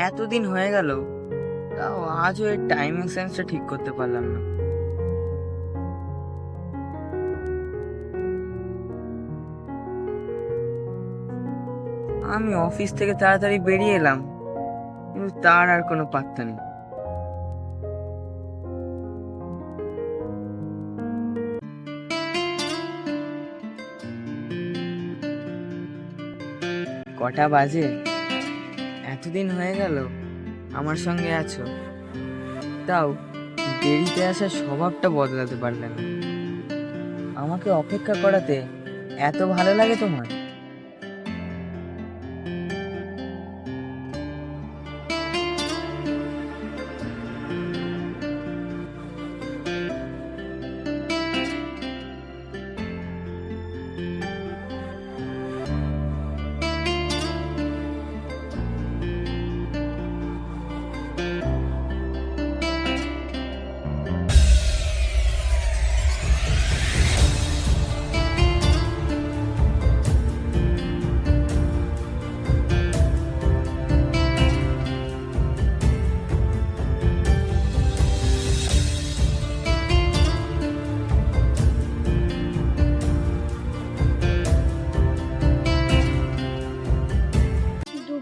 এতদিন হয়ে গেল, তাও আজও এর টাইমিং সেন্সটা ঠিক করতে পারলাম না। আমি অফিস থেকে তাড়াতাড়ি বেরিয়ে এলাম, কিন্তু তার আর কোনো পাত্তা নেই। কটা বাজে? এতদিন হয়ে গেল আমার সঙ্গে আছো, তাও দেরিতে আসার স্বভাবটা বদলাতে পারলে না। আমাকে অপেক্ষা করাতে এত ভালো লাগে তোমার?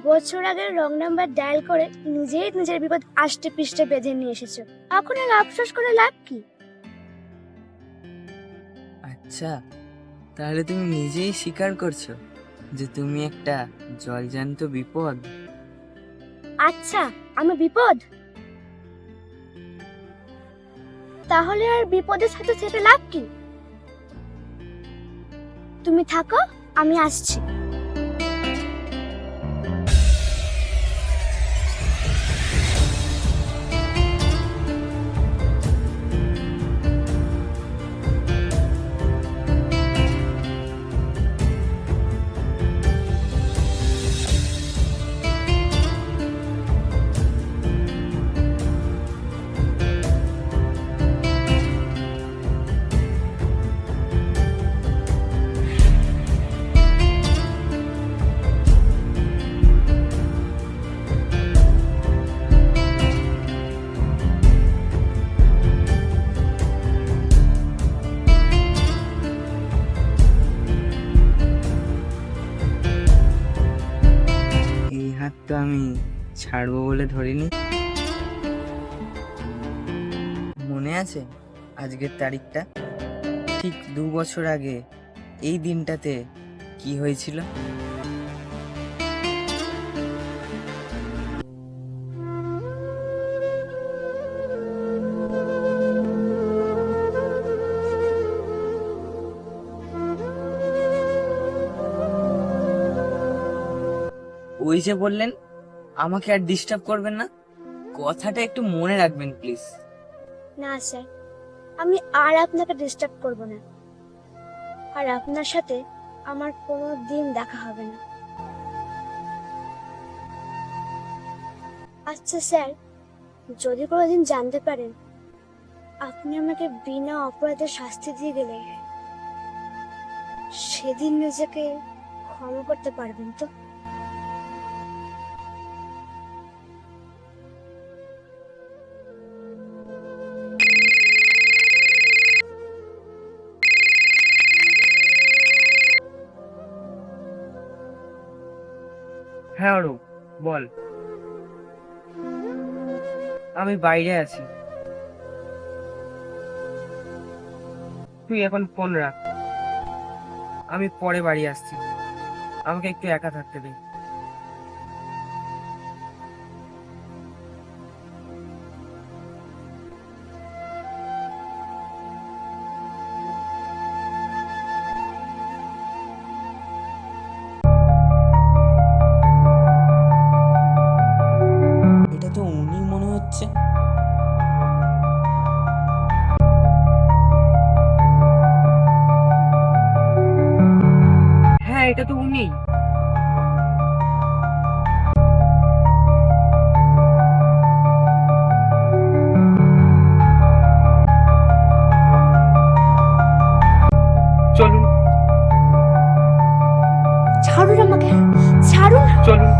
বছর আগের রং নাম্বার ডায়াল করে নিজেই নিজের বিপদ আষ্টে পৃষ্ঠে বেঁধে নিয়ে এসেছো। এখন আর আফসোস করে লাভ কি? আচ্ছা, তাহলে তুমি নিজেই স্বীকার করছো যে তুমি একটা জলজান্ত বিপদ। আচ্ছা, আমি বিপদ? তাহলে আর বিপদের সাথে থেকে লাভ কি? তুমি থাকো, আমি আসছি। এই হাত তো আমি ছাড়বো বলে ধরিনি। মনে আছে আজকের তারিখটা? ঠিক 2 বছর আগে এই দিনটাতে কি হয়েছিল? ওই যে বললেন আমাকে আর ডিস্টার্ব করবেন না, কথাটা একটু মনে রাখবেন প্লিজ। না স্যার, আমি আর আপনাকে ডিস্টার্ব করব না, আর আপনার সাথে আমার কোনো দিন দেখা হবে না। আচ্ছা স্যার, যদি কোনোদিন জানতে পারেন আপনি আমাকে বিনা অপরাধে শাস্তি দিয়ে গেলেন, সেদিন নিজেকে ক্ষমা করতে পারবেন তো? হ্যাঁ অরূপ, বল। আমি বাইরে আছি, তুই এখন ফোন রাখ, আমি পরে বাড়ি আসছি, আমাকে একটু একা থাকতে দে। এটা তো উনি মনে হচ্ছে। হ্যাঁ, এটা তো উনি। চলুন ছাড়ুন আমাকে, ছাড়ুন। চলুন।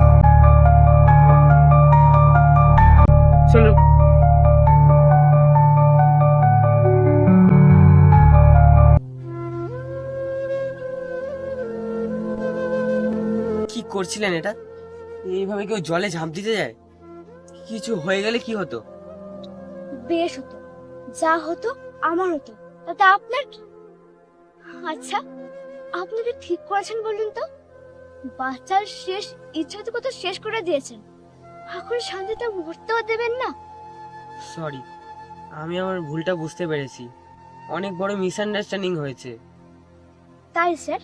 করছিলেন এটা? এইভাবে কেউ জলে ঝাঁপ দিতে যায়? কিছু হয়ে গেলে কি হতো? বেশ হতো, যা হতো আমার হতো, তাতে আপনার কি? আচ্ছা, আপনি কি ঠিক করেছেন বলুন তো? বাচ্চার শেষ ইচ্ছা তো কত শেষ করে দিয়েছেন, এখন শান্তিতে মরতেও দেবেন না। সরি, আমি আমার ভুলটা বুঝতে পেরেছি। অনেক বড় মিসআন্ডারস্ট্যান্ডিং হয়েছে। তাই স্যার?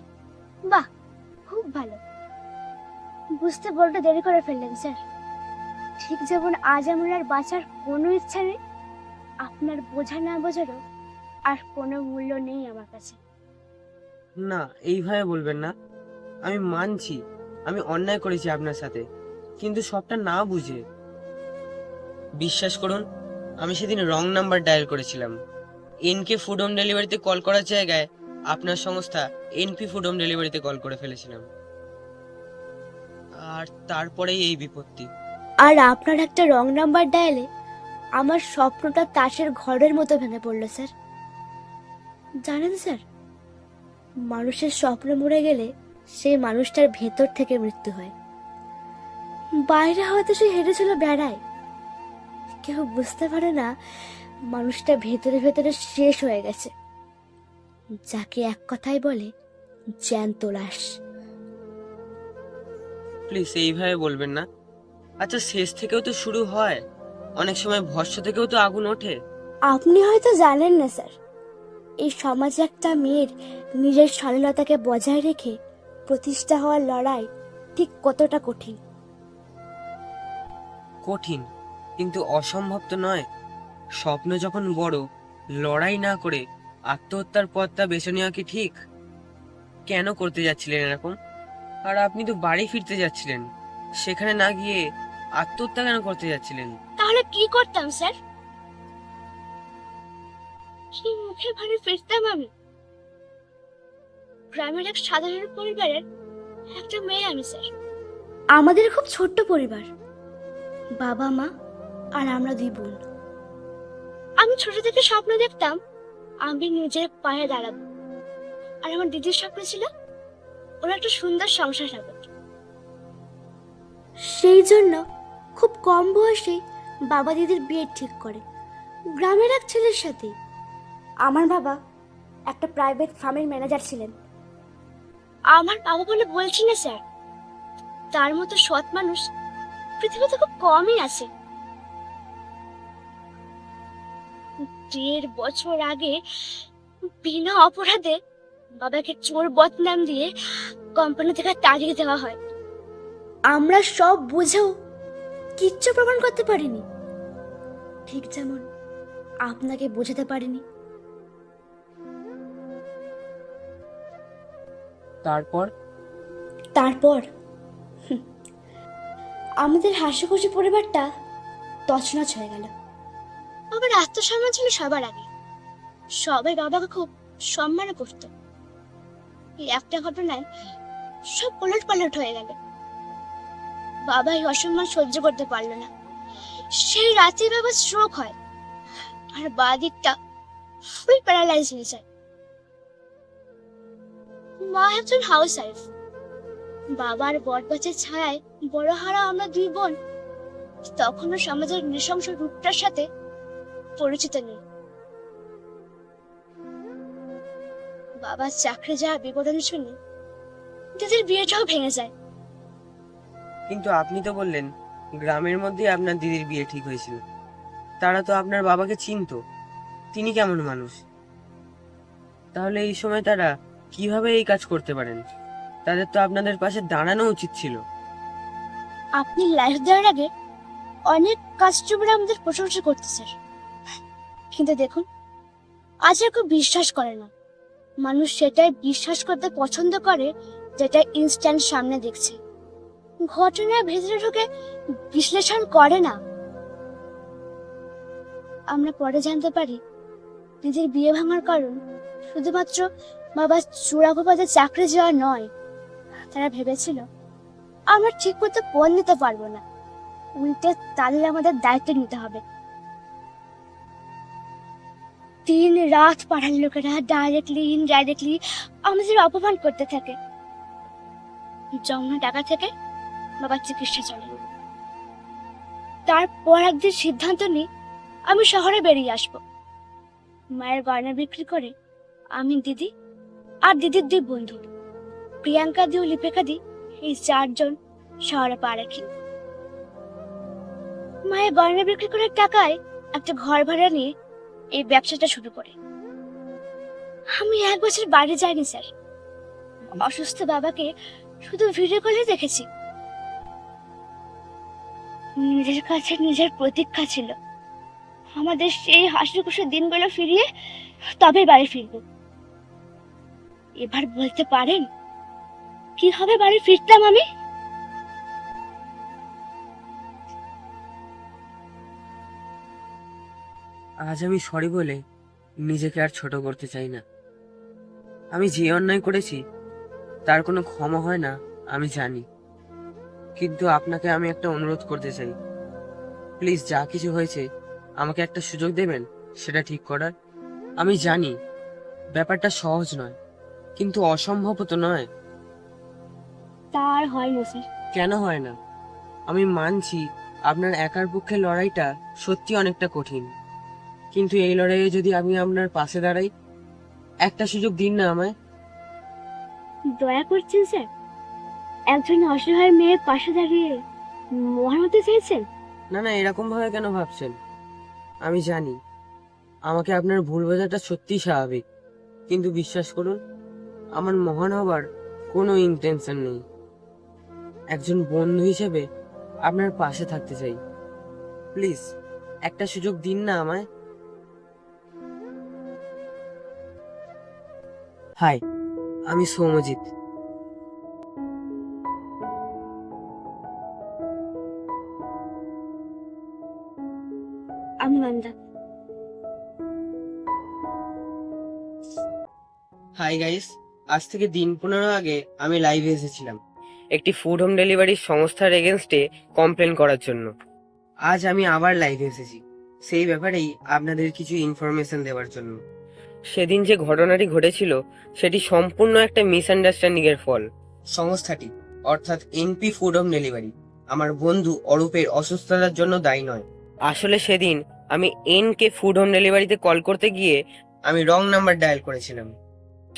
বাহ, খুব ভালো। বুঝতে বড়টা দেরি করে ফেললেন স্যার। ঠিক যেমন আজ আমার আর বাঁচার কোনো ইচ্ছা নেই, আপনার বোঝা না বোঝারও আর কোনো মূল্য নেই আমার কাছে। না, এইভাবে বলবেন না। আমি মানছি আমি অন্যায় করেছি আপনার সাথে, কিন্তু সবটা না বুঝে। বিশ্বাস করুন, আমি সেদিন রং নাম্বার ডায়াল করেছিলাম। এনকে ফুড হোম ডেলিভারিতে কল করার জায়গায় আপনার সংস্থা এনপি ফুড হোম ডেলিভারিতে কল করে ফেলেছিলাম, আর তারপরেই এই বিপত্তি। আর আপনার একটা রং নাম্বার ডায়ালে আমার স্বপ্নটা তাসের ঘরের মতো ভেঙে পড়লো স্যার। জানেন স্যার, মানুষের স্বপ্ন মরে গেলে সেই মানুষটার ভেতর থেকে মৃত্যু হয়। বাইরে হয়তো সে হেঁটেছিল বেড়ায়, কেউ বুঝতে পারে না মানুষটা ভেতরে ভেতরে শেষ হয়ে গেছে, যাকে এক কথায় বলে জ্যান্ত লাশ। প্লিজ এইভাবে বলবেন না। আচ্ছা, শেষ থেকেও তো শুরু হয়, অনেক সময় ভস্ম থেকেও তো আগুন ওঠে। আপনি হয়তো জানেন না স্যার, এই সমাজে একটা মেয়ের নিজের স্বাধীনতাকে বজায় রেখে প্রতিষ্ঠা হওয়ার লড়াই ঠিক কতটা কঠিন। কঠিন, কিন্তু অসম্ভব তো নয়। স্বপ্ন যখন বড়, লড়াই না করে আত্মহত্যার পথটা বেছে নেওয়া কি ঠিক? কেন করতে যাচ্ছিলেন এরকম? আর আপনি তো বাড়ি ফিরতে যাচ্ছিলেন, সেখানে না গিয়ে আত্মহত্যা কেন করতে যাচ্ছিলেন? তাহলে কি করতাম স্যার? কি মুখে ভারে ফিরতাম আমি? গ্রামের এক সাধারণ পরিবারের একটা মেয়ে আমি স্যার। আমাদের খুব ছোট্ট পরিবার, বাবা মা আর আমরা দুই বোন। আমি ছোট থেকে স্বপ্ন দেখতাম আমি নিজের পায়ে দাঁড়াবো, আর আমার দিদির স্বপ্ন ছিল ওর একটা সুন্দর সংসার হবে। সেই জন্য খুব কম বয়সে বাবা দিদির বিয়ে ঠিক করে গ্রামের এক ছেলের সাথে। আমার বাবা একটা প্রাইভেট ফার্মের ম্যানেজার ছিলেন। আমার বাবা বলে বলছি না স্যার, তার মতো সৎ মানুষ পৃথিবীতে খুব কমই আছে। 1.5 বছর আগে বিনা অপরাধে বাবাকে চোর বদনাম দিয়ে কোম্পানি থেকে তাড়িয়ে দেওয়া হয়। আমরা সব বুঝেও কিচ্ছু প্রমাণ করতে পারিনি, ঠিক যেমন আপনাকে বোঝাতে পারিনি। তারপর তারপর আমাদের হাসিখুশি পরিবারটা তছনছ হয়ে গেল। বাবার আত্মসম্মান ছিল সবার আগে, সবাই বাবাকে খুব সম্মান করত। এই একটা ঘটনায় সব পলট পালট হয়ে গেল। বাবা এই অসম্মান সহ্য করতে পারলো না, সেই রাতে বাবার স্ট্রোক হয়, আর বাঁ দিকটা ফুল প্যারালাইজ হয়ে যায়। মা একজন হাউস ওয়াইফ, বাবার বটগাছের ছায়ায় বড় হারা আমরা দুই বোন তখনও সমাজের নৃশংস রূপটার সাথে পরিচিত নেই। বাবার চাকরি যাওয়া বিবরণ শুনে দিদির বিয়েটাও ভেঙে যায়। কিন্তু আপনি তো বললেন গ্রামের মধ্যে আপনার দিদির বিয়ে ঠিক হয়েছিল। তারা তো আপনার বাবাকে চিনতো, তিনি কেমন মানুষ? তাহলে এই সময় তারা কিভাবে এই কাজ করতে পারেন? তাদের তো আপনাদের পাশে দাঁড়ানো উচিত ছিল। আপনি লাইফ দেওয়ার আগে অনেক কাস্টমার আমাদের প্রশংসা করতে স্যার, কিন্তু দেখুন আজ আর কেউ বিশ্বাস করে না। মানুষ সেটাই বিশ্বাস করতে পছন্দ করে যেটা ইনস্ট্যান্ট সামনে দেখছে, ঘটনার ভেতরে ঢুকে বিশ্লেষণ করে না। আমরা পরে জানতে পারি দিদির বিয়ে ভাঙার কারণ শুধুমাত্র বাবার চূড়াগোপাতে চাকরি যাওয়া নয়। তারা ভেবেছিল আমরা ঠিক মতো পণ নিতে পারবো না, উল্টে তাদের আমাদের দায়িত্ব নিতে হবে। 3 রাত পাড়ার লোকেরা ডাইরেক্টলি ইনডাইরেক্টলি আমাদের অপমান করতে থাকে। জমানো টাকা থেকে বাবার চিকিৎসা চলে। তারপর একদিন সিদ্ধান্ত নিই আমি শহরে বেরিয়ে আসব। মায়ের গয়না বিক্রি করে আমি, দিদি আর দিদির দুই বন্ধু প্রিয়াঙ্কা দি ও লিপিকা দি, এই 4 জন শহরে পা রাখি। মায়ের গয়না বিক্রি করার টাকায় একটা ঘর ভাড়া নিয়ে এই ব্যবসাটা শুরু করে। আমি 1 বছর বাড়ি যাইনি স্যার। অসুস্থ বাবাকে শুধু ভিডিও কলে দেখেছি। নিজের কাছে নিজের প্রতীক্ষা ছিল আমাদের সেই হাসি খুশি দিনগুলো ফিরিয়ে তবে বাড়ি ফিরব। এবার বলতে পারেন কিভাবে বাড়ি ফিরতাম আমি? আজ আমি সরি বলে নিজেকে আর ছোট করতে চাই না। আমি যে অন্যায় করেছি তার কোনো ক্ষমা হয় না, আমি জানি। কিন্তু আপনাকে আমি একটা অনুরোধ করতে চাই, প্লিজ যা কিছু হয়েছে আমাকে একটা সুযোগ দেবেন সেটা ঠিক করার। আমি জানি ব্যাপারটা সহজ নয়, কিন্তু অসম্ভব তো নয়। তার হয় না স্যার। কেন হয় না? আমি মানছি আপনার একার পক্ষে লড়াইটা সত্যি অনেকটা কঠিন, কিন্তু এই লড়াইয়ে যদি আমি আপনার পাশে দাঁড়াই, একটা সুযোগ দিন না আমায়। দয়া করছেন স্যার? একজন অসহায় মেয়ের পাশে দাঁড়িয়ে মহান হতে চাইছেন? না না, এরকম ভাবে কেন ভাবছেন? আমি জানি আমাকে আপনার ভুল বোঝাটা সত্যি স্বাভাবিক, কিন্তু বিশ্বাস করুন আমার মহান হবার কোনো ইন্টেনশন নেই। একজন বন্ধু হিসেবে আপনার পাশে থাকতে চাই। প্লিজ একটা সুযোগ দিন না আমায়। হাই, আমি সৌম্যজিৎ। আমি মান্দা। হাই গাইস, আজ থেকে দিন 15 আগে আমি লাইভে এসেছিলাম একটি ফুড হোম ডেলিভারি সংস্থার এগেনস্টে কমপ্লেন করার জন্য। আজ আমি আবার লাইভে এসেছি সেই ব্যাপারেই আপনাদের কিছু ইনফরমেশন দেওয়ার জন্য। সেদিন যে ঘটনাটি ঘটেছিল সেটি সম্পূর্ণ একটা মিসআন্ডারস্ট্যান্ডিং এর ফল। সংস্থাটি অর্থাৎ এনপি ফুড হোম ডেলিভারি আমার বন্ধু অরূপের অসুস্থতার জন্য দায়ী নয়। আসলে সেদিন আমি এনকে ফুড হোম ডেলিভারিতে কল করতে গিয়ে আমি রং নাম্বার ডায়াল করেছিলাম।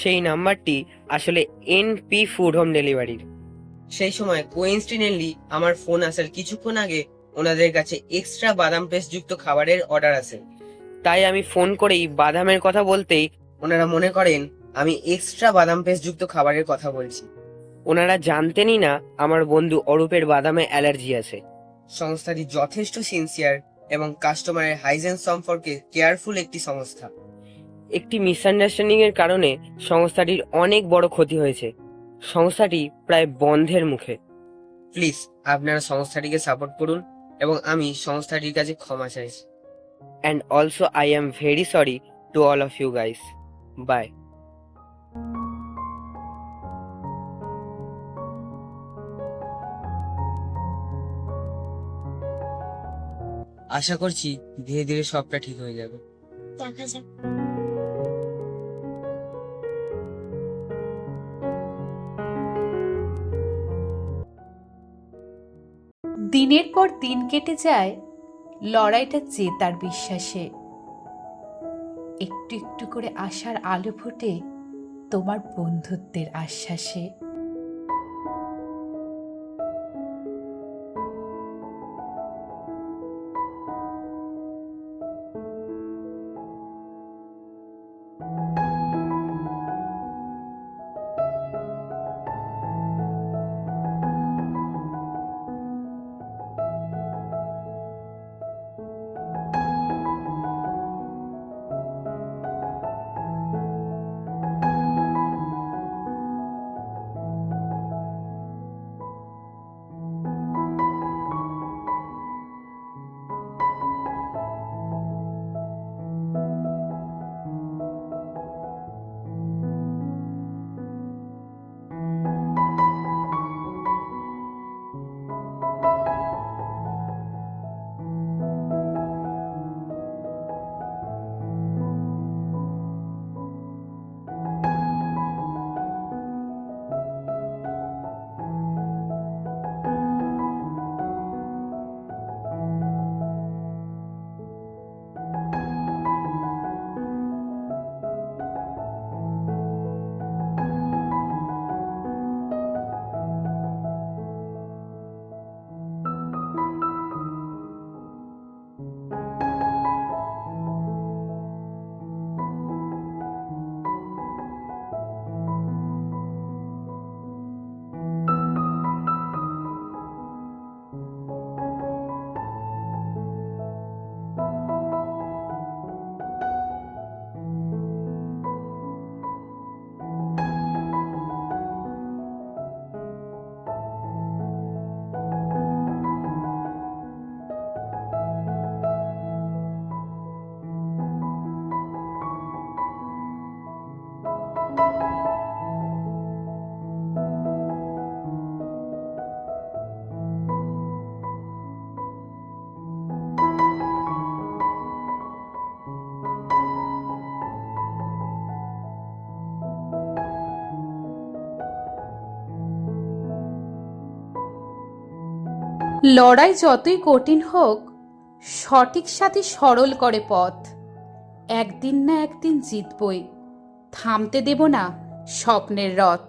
সেই নাম্বারটি আসলে এনপি ফুড হোম ডেলিভারির। সেই সময় কোইন্সিডেন্টলি আমার ফোন আসার কিছুক্ষণ আগে ওনাদের কাছে এক্সট্রা বাদাম পেস্ট যুক্ত খাবারের অর্ডার আসে। তাই আমি ফোন করেই বাদামের কথা বলতেই ওনারা মনে করেন আমি এক্সট্রা বাদাম পেস্ট যুক্ত খাবারের কথা বলছি। ওনারা জানতেনই না আমার বন্ধু অরূপের বাদামে অ্যালার্জি আছে। সংস্থাটি যথেষ্ট সিনসিয়ার এবং কাস্টমারের হাইজেন সম্পর্কে কেয়ারফুল একটি সংস্থা। একটি মিসআন্ডারস্ট্যান্ডিং এর কারণে সংস্থাটির অনেক বড় ক্ষতি হয়েছে। সংস্থাটি প্রায় বন্ধের মুখে। প্লিজ আপনারা সংস্থাটিকে সাপোর্ট করুন এবং আমি সংস্থাটির কাছে ক্ষমা চাইছি। And also I am very sorry to all of you guys. Bye. আশা করছি ধীরে ধীরে সবটা ঠিক হয়ে যাবে। দেখা যাক। দিনের পর দিন কেটে যায় লড়াইটা জেতার বিশ্বাসে। একটু একটু করে আশার আলো ফোটে তোমার বন্ধুত্বের আশ্বাসে। লড়াই যতই কঠিন হোক, সঠিক সাথী সরল করে পথ। একদিন না একদিন জিতবই, থামতে দেব না স্বপ্নের রথ।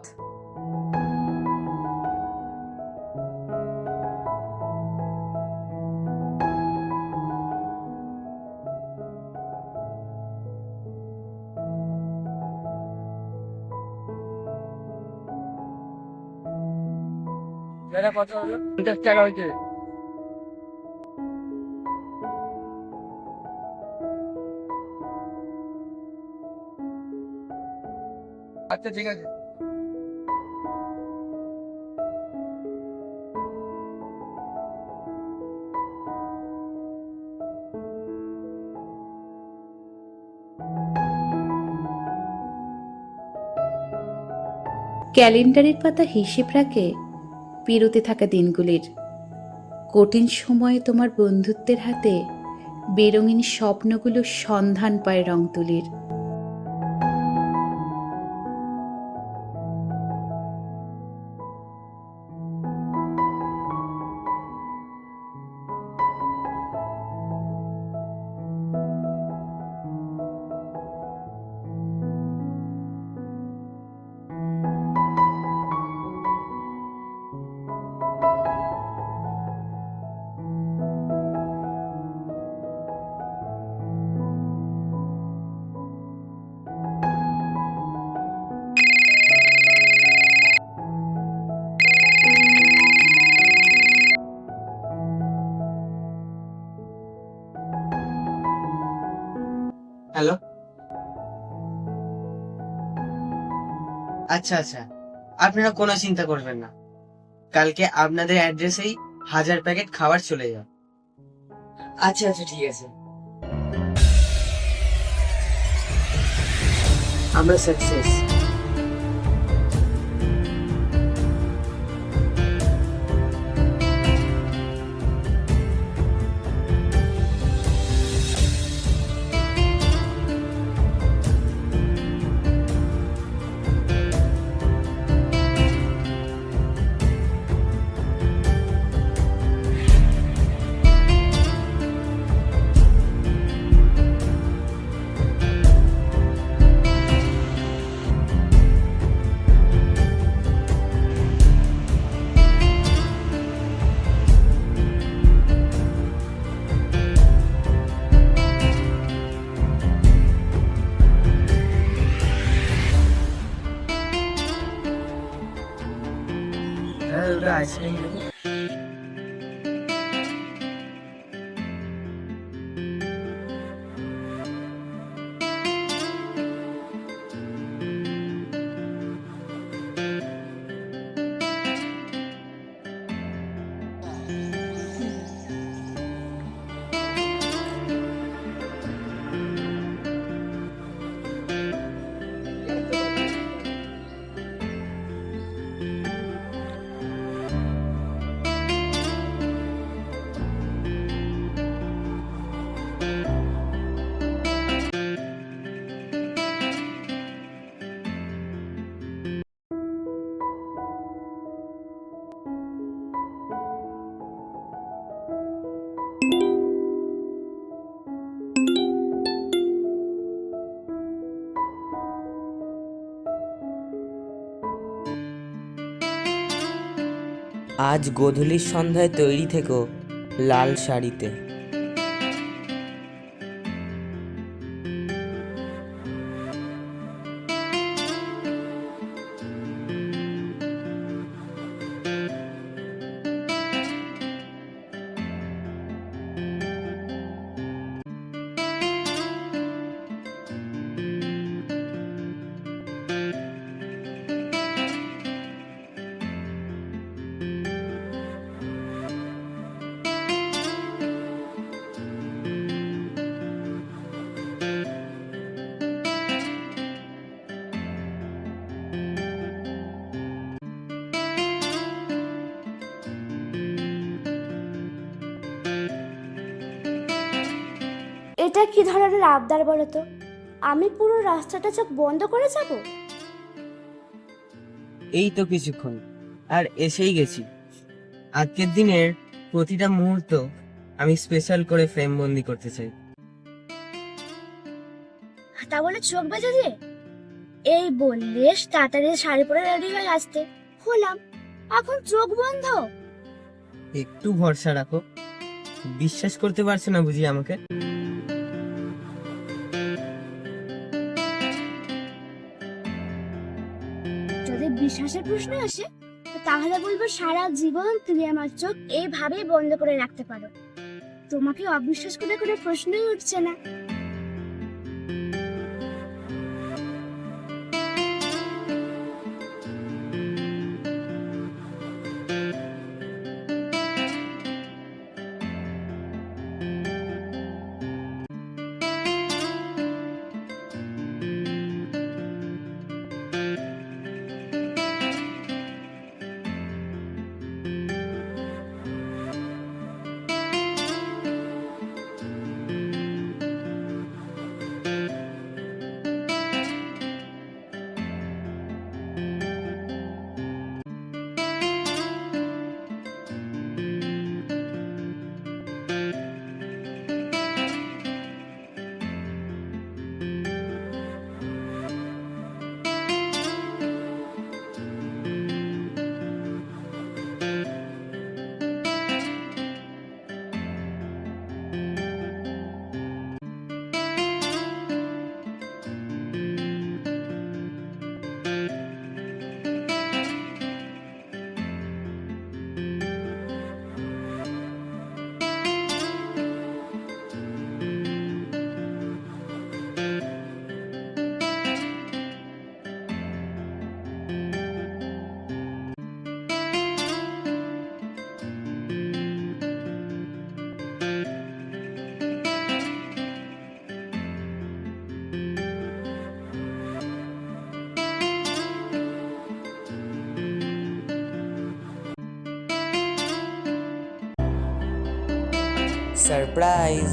দাদা কত হলো? 50 টাকা হয়েছে। আচ্ছা ঠিক আছে। ক্যালেন্ডারের পাতা হিসেব রাখে পেরোতে থাকা দিনগুলির। কঠিন সময়ে তোমার বন্ধুত্বের হাতে বেরঙিন স্বপ্নগুলো সন্ধান পায় রং তুলির। হ্যালো। আচ্ছা আচ্ছা, আপনারা কোনো চিন্তা করবেন না, কালকে আপনাদের অ্যাড্রেসেই 1000 প্যাকেট খাবার চলে যাবে। আচ্ছা আচ্ছা ঠিক আছে, আমরা সাকসেস। দাদা দুটো আইসক্রিম দেবো। আজ গোধূলির সন্ধ্যায় তৈরি থেকো লাল শাড়িতে। এটা কি ধরনের আবদার বলো তো? আমি পুরো রাস্তাটা চোখ বন্ধ করে যাব? এই তো কিছুক্ষণ, আর এসেই গেছি। আজকের দিনের প্রতিটা মুহূর্ত আমি স্পেশাল করে ফ্রেম বন্দি করতে চাই। তা বলে চোখ বেঁধে দিয়ে এই বললে তাড়াতাড়ি শাড়ি পরে রেডি হয়ে আসতে হলাম, এখন চোখ বন্ধ? একটু ভরসা রাখো। বিশ্বাস করতে পারছো না বুঝি আমাকে? যদি বিশ্বাসের প্রশ্ন আসে তাহলে বলবো সারা জীবন তুমি আমার চোখ এইভাবেই বন্ধ করে রাখতে পারো। তোমাকে অবিশ্বাস করে কোনো প্রশ্নই উঠছে না। সারপ্রাইজ।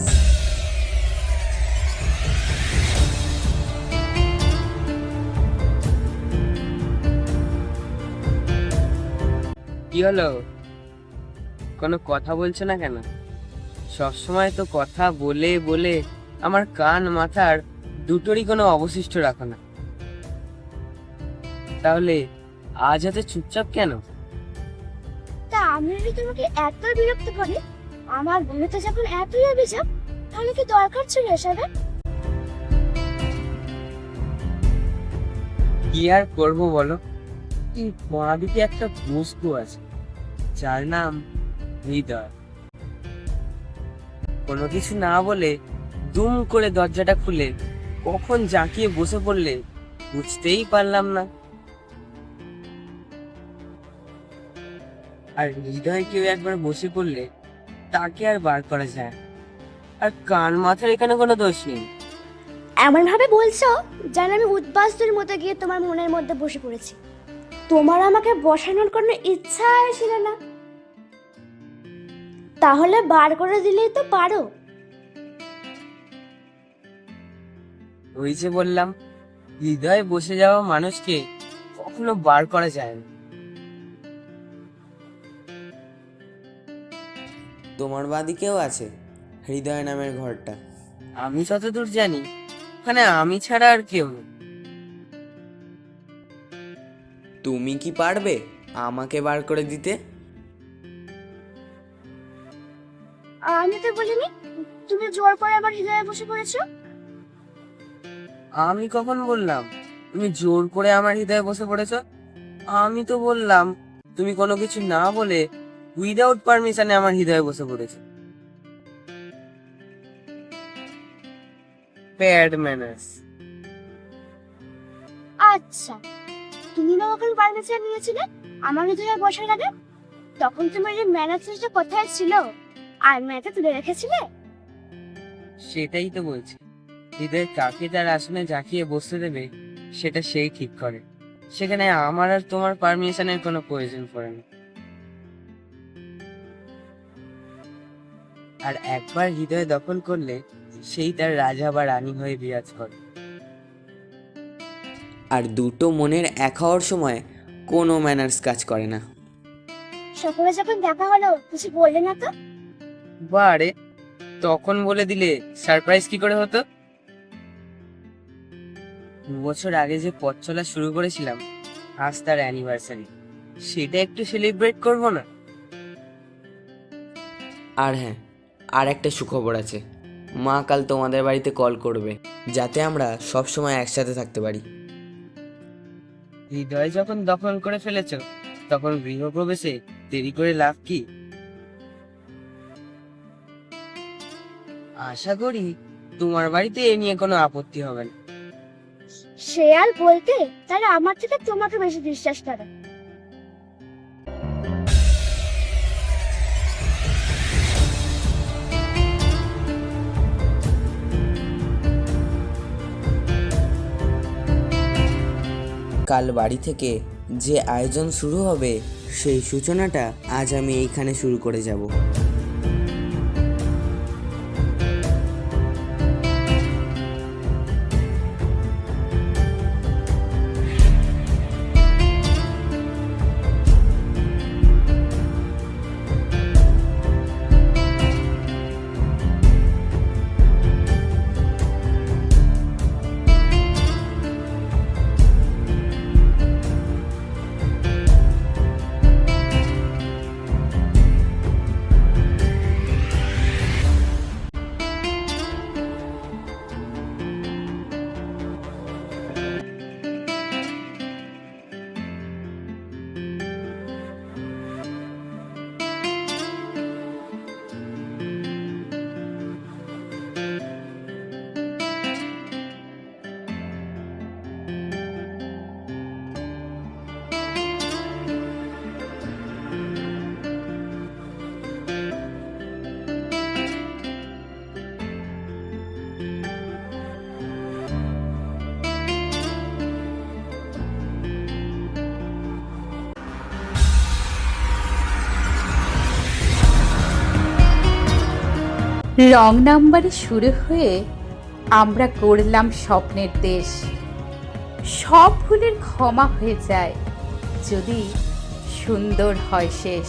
কি হলো? কোনো কথা বলছো না কেন? সবসময় তো কথা বলে বলে আমার কান মাথার দুটোরই কোনো অবশিষ্ট রাখো না। তাহলে আজ এত চুপচাপ কেন? তা আমি যদি তোমাকে এত বিরক্ত করি, আমার বিরুদ্ধে যখন এতই অভিযোগ, তাহলে কি দরকার ছিল এসবের? কি আর করবো বলো? এই মহাদিকে একটা বস্তু আছে যার নাম হৃদয়। কোনো কিছু না বলে দুম করে দরজাটা খুলে কখন জাঁকিয়ে বসে পড়লে বুঝতেই পারলাম না। আর হৃদয় কেউ একবার বসে পড়লে তাকে আর বার করা যায়। আর কান মাথার এখানে কোনো দোষ নেই। এমন ভাবে বলছো যেন আমি উদ্বাস্তুর মতো গিয়ে তোমার মনের মধ্যে বসে পড়েছি। তোমার আমাকে বসানোর কোনো ইচ্ছা ছিল না, তাহলে বার করে দিলেই তো পারো। ওই যে বললাম, হৃদয়ে বসে যাওয়া মানুষকে কখনো বার করা যায় না। তোমার বাদিকেও আছে হৃদয় নামের ঘরটা। আমি যতদূর জানি ওখানে আমি ছাড়া আর কেউ নেই। তুমি কি পারবে আমাকে বার করে দিতে? আমি তো বলিনি তুমি জোর করে আমার হৃদয়ে বসে পড়েছো। আমি কখন বললাম তুমি জোর করে আমার হৃদয়ে বসে পড়েছো? আমি তো বললাম তুমি কোনো কিছু না বলে উইদাউট পারমিশনে আমার হৃদয়ে বসে পড়েছো। Bad manners. আচ্ছা, তুমি না কখন পারমিশন নিয়েছিলে আমার হৃদয়ে বসার আগে? তখন তোমার এই ম্যানার্সটা কোথায় ছিল? আর মেয়েটা তুলে রেখেছিলে? সেটাই তো বলছি, হৃদয় কাকে তার আসনে জাকিয়ে বসতে দেবে সেটা সেই ঠিক করে। সেখানে আমার আর তোমার পারমিশনের কোনো প্রয়োজন পড়ে না। আর একবার হৃদয় দখল করলে সেই তার রাজা বা রানী হয়ে বিরাজ করে। আর দুটো মনের এক হওয়ার সময় কোনো ম্যানার্স কাজ করে না। সকালে যখন দেখা হলো কিছু বললে না তো? বারে, তখন বলে দিলে সারপ্রাইজ কি করে হতো? 2 বছর আগে যে পথ চলা শুরু করেছিলাম, আজ তার অ্যানিভার্সারি, সেটা একটু সেলিব্রেট করব না? আর হ্যাঁ, আর একটা সুখবর আছে। মা কাল তোমাদের বাড়িতে কল করবে, যাতে আমরা সব সময় একসাথে থাকতে পারি। হৃদয় যখন দখল করে ফেলেছো, তখন গৃহপ্রবেশে দেরি করে লাভ কি? আশা করি তোমার বাড়িতে এ নিয়ে কোনো আপত্তি হবে না। সে আর বলতে, তারা আমার থেকে তোমাকে বেশি বিশ্বাস করে। কাল বাড়ি থেকে যে আয়োজন শুরু হবে, সেই সূচনাটা আজ আমি এইখানে শুরু করে যাব। রং নাম্বারে শুরু হয়ে আমরা করলাম স্বপ্নের দেশ। সব ভুলের ক্ষমা হয়ে যায় যদি সুন্দর হয় শেষ।